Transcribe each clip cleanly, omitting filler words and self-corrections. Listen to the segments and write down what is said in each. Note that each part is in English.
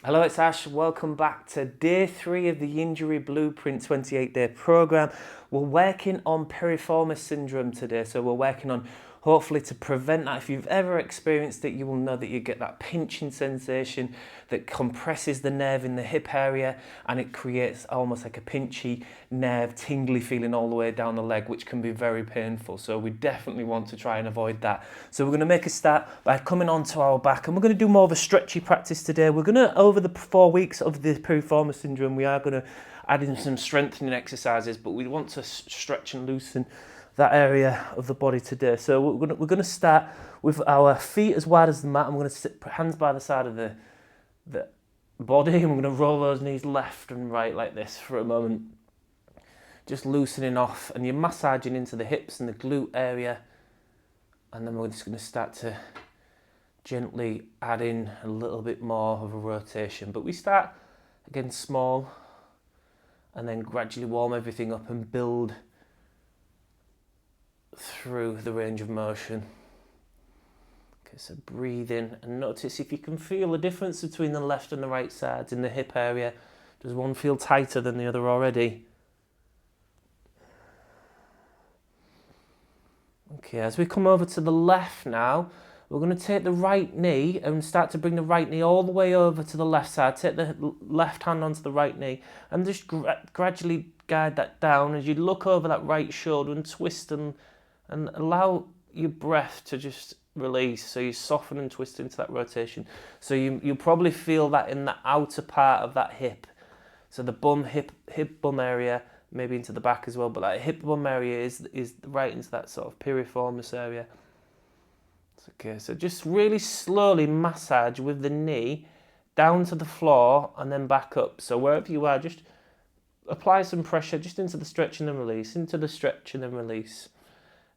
Hello, it's Ash. Welcome back to day 3 of the Injury Blueprint 28-day program. We're working on piriformis syndrome today, so we're working on hopefully to prevent that. If you've ever experienced it, you will know that you get that pinching sensation that compresses the nerve in the hip area, and it creates almost like a pinchy nerve, tingly feeling all the way down the leg, which can be very painful. So we definitely want to try and avoid that. So we're going to make a start by coming onto our back, and we're going to do more of a stretchy practice today. We're going to, over the 4 weeks of the piriformis syndrome, we are going to add in some strengthening exercises, but we want to stretch and loosen that area of the body today. So we're going to start with our feet as wide as the mat. I'm going to sit hands by the side of the body, and we're going to roll those knees left and right like this for a moment, just loosening off, and you're massaging into the hips and the glute area, and then we're just going to start to gently add in a little bit more of a rotation. But we start again small and then gradually warm everything up and build through the range of motion. Okay, so breathe in and notice if you can feel the difference between the left and the right sides in the hip area. Does one feel tighter than the other already? Okay, as we come over to the left now, we're going to take the right knee and start to bring the right knee all the way over to the left side. Take the left hand onto the right knee and just gradually guide that down as you look over that right shoulder and twist and allow your breath to just release. So you soften and twist into that rotation. So you'll probably feel that in the outer part of that hip. So the bum, hip bum area, maybe into the back as well, but that hip bum area is right into that sort of piriformis area. Okay, so just really slowly massage with the knee down to the floor and then back up. So wherever you are, just apply some pressure just into the stretch and then release, into the stretch and then release.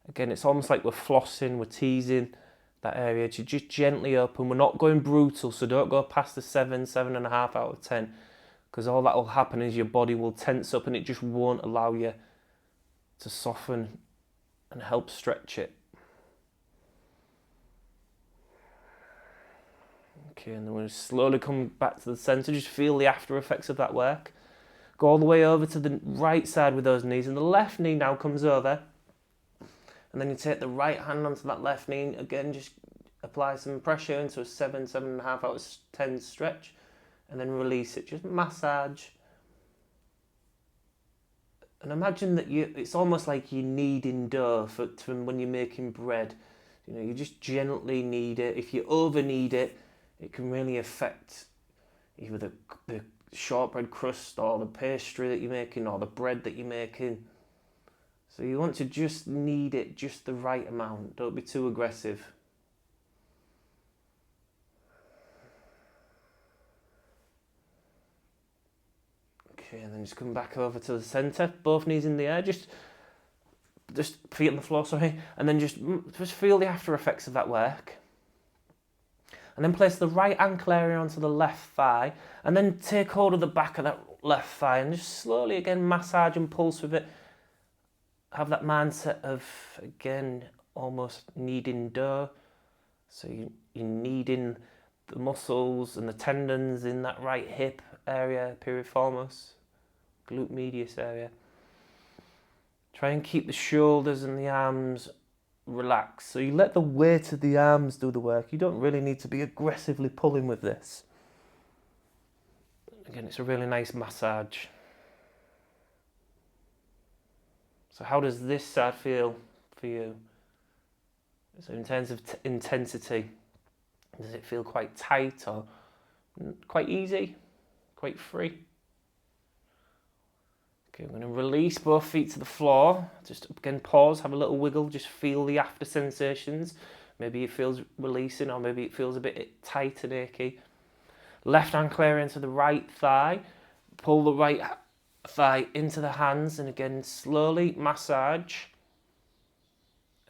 Again, it's almost like we're flossing, we're teasing that area to just gently open. We're not going brutal, so don't go past the 7.5 out of 10, because all that will happen is your body will tense up and it just won't allow you to soften and help stretch it. Okay, and then we'll slowly come back to the centre. Just feel the after effects of that work. Go all the way over to the right side with those knees, and the left knee now comes over. And then you take the right hand onto that left knee. Again, just apply some pressure into a 7.5 out of 10 stretch, and then release it. Just massage. And imagine that it's almost like you're kneading dough from when you're making bread. You know, you just gently knead it. If you over knead it, it can really affect either the shortbread crust or the pastry that you're making or the bread that you're making. So you want to just knead it just the right amount. Don't be too aggressive. Okay, and then just come back over to the centre. Both knees in the air. Just feet on the floor, sorry. And then just feel the after effects of that work. And then place the right ankle area onto the left thigh, and then take hold of the back of that left thigh and just slowly again massage and pulse with it. Have that mindset of, again, almost kneading dough. So you're kneading the muscles and the tendons in that right hip area, piriformis, glute medius area. Try and keep the shoulders and the arms relaxed. So you let the weight of the arms do the work. You don't really need to be aggressively pulling with this. Again, it's a really nice massage. So how does this side feel for you? So in terms of intensity, does it feel quite tight or quite easy, quite free? Okay, I'm going to release both feet to the floor. Just again pause, have a little wiggle, just feel the after sensations. Maybe it feels releasing or maybe it feels a bit tight and achy. Left ankle area into the right thigh. Pull the right thigh into the hands and again slowly massage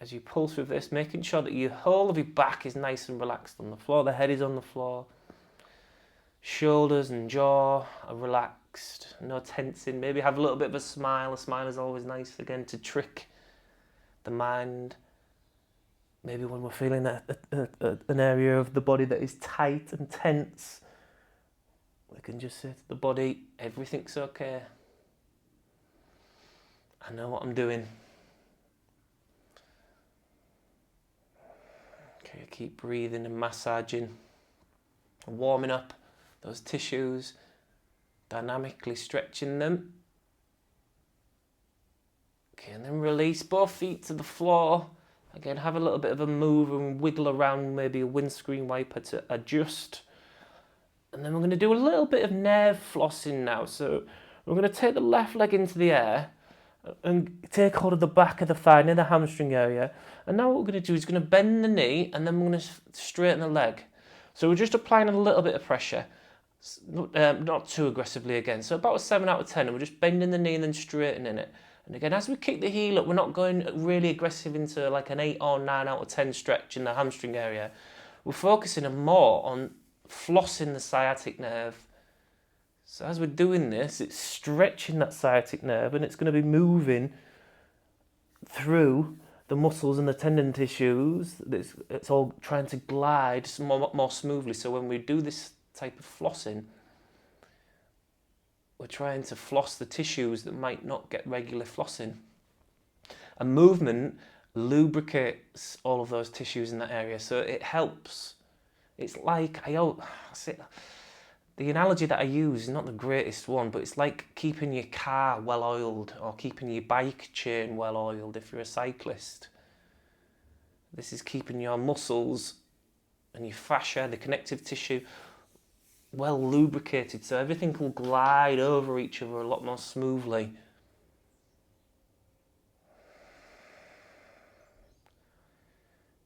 as you pulse with this, making sure that your whole of your back is nice and relaxed on the floor. The head is on the floor. Shoulders and jaw are relaxed, no tensing. Maybe have a little bit of a smile. A smile is always nice, again, to trick the mind. Maybe when we're feeling an area of the body that is tight and tense, I can just say to the body, everything's okay. I know what I'm doing. Okay, keep breathing and massaging, and warming up those tissues, dynamically stretching them. Okay, and then release both feet to the floor. Again, have a little bit of a move and wiggle around, maybe a windscreen wiper to adjust. And then we're going to do a little bit of nerve flossing now. So we're going to take the left leg into the air and take hold of the back of the thigh near the hamstring area. And now what we're going to do is going to bend the knee and then we're going to straighten the leg. So we're just applying a little bit of pressure, not too aggressively again. So about a 7 out of 10, and we're just bending the knee and then straightening it. And again, as we kick the heel up, we're not going really aggressive into like an 8 or 9 out of 10 stretch in the hamstring area. We're focusing more on flossing the sciatic nerve. So as we're doing this, it's stretching that sciatic nerve and it's going to be moving through the muscles and the tendon tissues. It's all trying to glide more smoothly. So when we do this type of flossing, we're trying to floss the tissues that might not get regular flossing. And movement lubricates all of those tissues in that area, so it helps. It's like, the analogy that I use is not the greatest one, but it's like keeping your car well oiled or keeping your bike chain well oiled if you're a cyclist. This is keeping your muscles and your fascia, the connective tissue, well lubricated, so everything will glide over each other a lot more smoothly.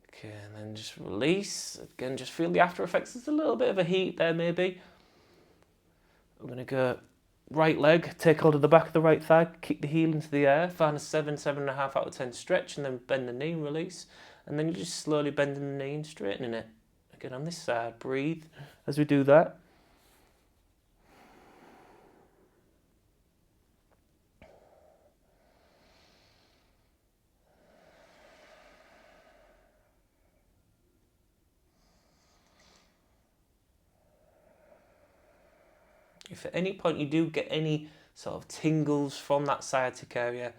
Okay, and then just release. Again, just feel the after effects. There's a little bit of a heat there maybe. I'm going to go right leg, take hold of the back of the right thigh, kick the heel into the air, find a 7.5 out of 10 stretch, and then bend the knee and release. And then you're just slowly bending the knee and straightening it. Again, on this side, breathe as we do that. If at any point you do get any sort of tingles from that sciatic area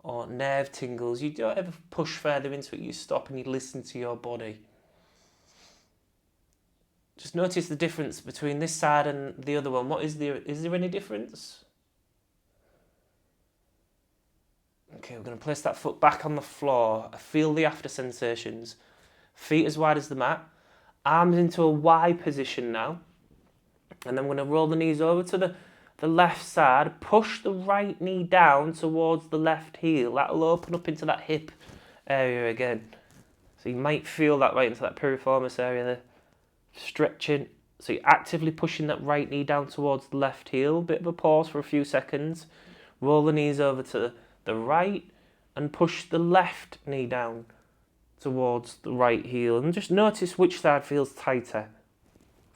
or nerve tingles, you don't ever push further into it, you stop and you listen to your body. Just notice the difference between this side and the other one. Is there any difference? Okay, we're going to place that foot back on the floor. Feel the after sensations. Feet as wide as the mat. Arms into a Y position now. And then we're going to roll the knees over to the left side. Push the right knee down towards the left heel. That'll open up into that hip area again. So you might feel that right into that piriformis area there. Stretching. So you're actively pushing that right knee down towards the left heel. Bit of a pause for a few seconds. Roll the knees over to the right and push the left knee down towards the right heel. And just notice which side feels tighter.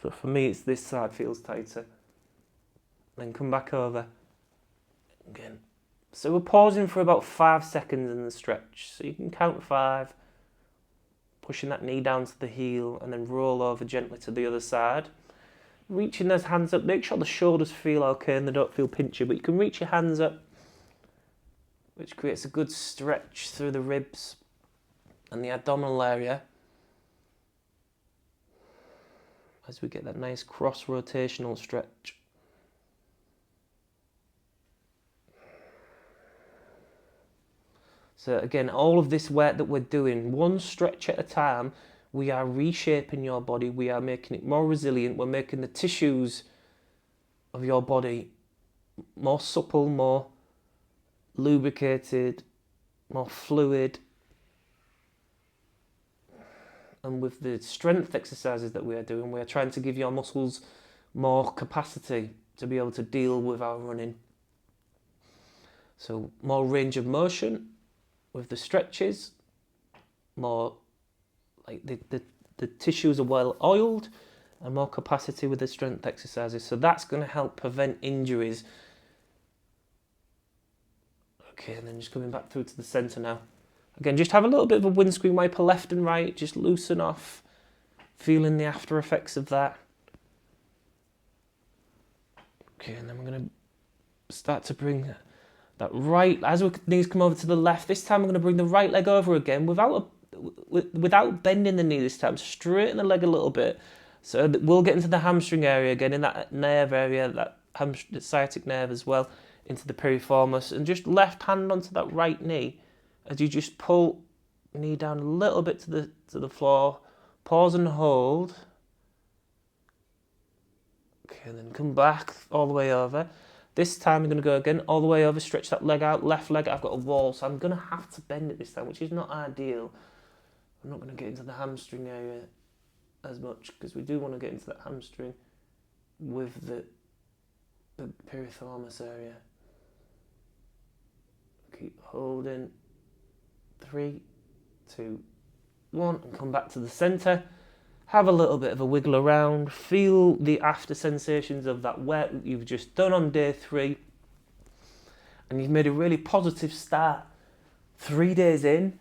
So for me, it's this side feels tighter. Then come back over again. So we're pausing for about 5 seconds in the stretch. So you can count 5, pushing that knee down to the heel, and then roll over gently to the other side. Reaching those hands up, make sure the shoulders feel okay and they don't feel pinchy, but you can reach your hands up, which creates a good stretch through the ribs and the abdominal area. As we get that nice cross-rotational stretch. So again, all of this work that we're doing, one stretch at a time, we are reshaping your body, we are making it more resilient, we're making the tissues of your body more supple, more lubricated, more fluid. And with the strength exercises that we are doing, we are trying to give your muscles more capacity to be able to deal with our running. So more range of motion with the stretches, more like the tissues are well oiled, and more capacity with the strength exercises. So that's going to help prevent injuries. Okay, and then just coming back through to the centre now. Again, just have a little bit of a windscreen wiper left and right, just loosen off, feeling the after effects of that. Okay, and then we're going to start to bring that right, as our knees come over to the left, this time we're going to bring the right leg over again without bending the knee this time. Straighten the leg a little bit. So that we'll get into the hamstring area again, in that nerve area, that sciatic nerve as well, into the piriformis. And just left hand onto that right knee as you just pull knee down a little bit to the floor. Pause and hold. Okay, and then come back all the way over. This time I'm going to go again, all the way over, stretch that leg out, left leg, I've got a wall, so I'm going to have to bend it this time, which is not ideal. I'm not going to get into the hamstring area as much, because we do want to get into that hamstring with the piriformis area. Keep holding. 3, 2, 1, and come back to the centre. Have a little bit of a wiggle around, feel the after sensations of that work that you've just done on day 3, and you've made a really positive start 3 days in,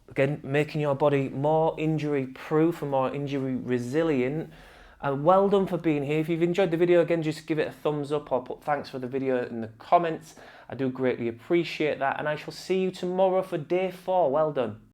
again making your body more injury proof and more injury resilient. And well done for being here. If you've enjoyed the video, again, just give it a thumbs up or put thanks for the video in the comments. I do greatly appreciate that, and I shall see you tomorrow for day 4. Well done.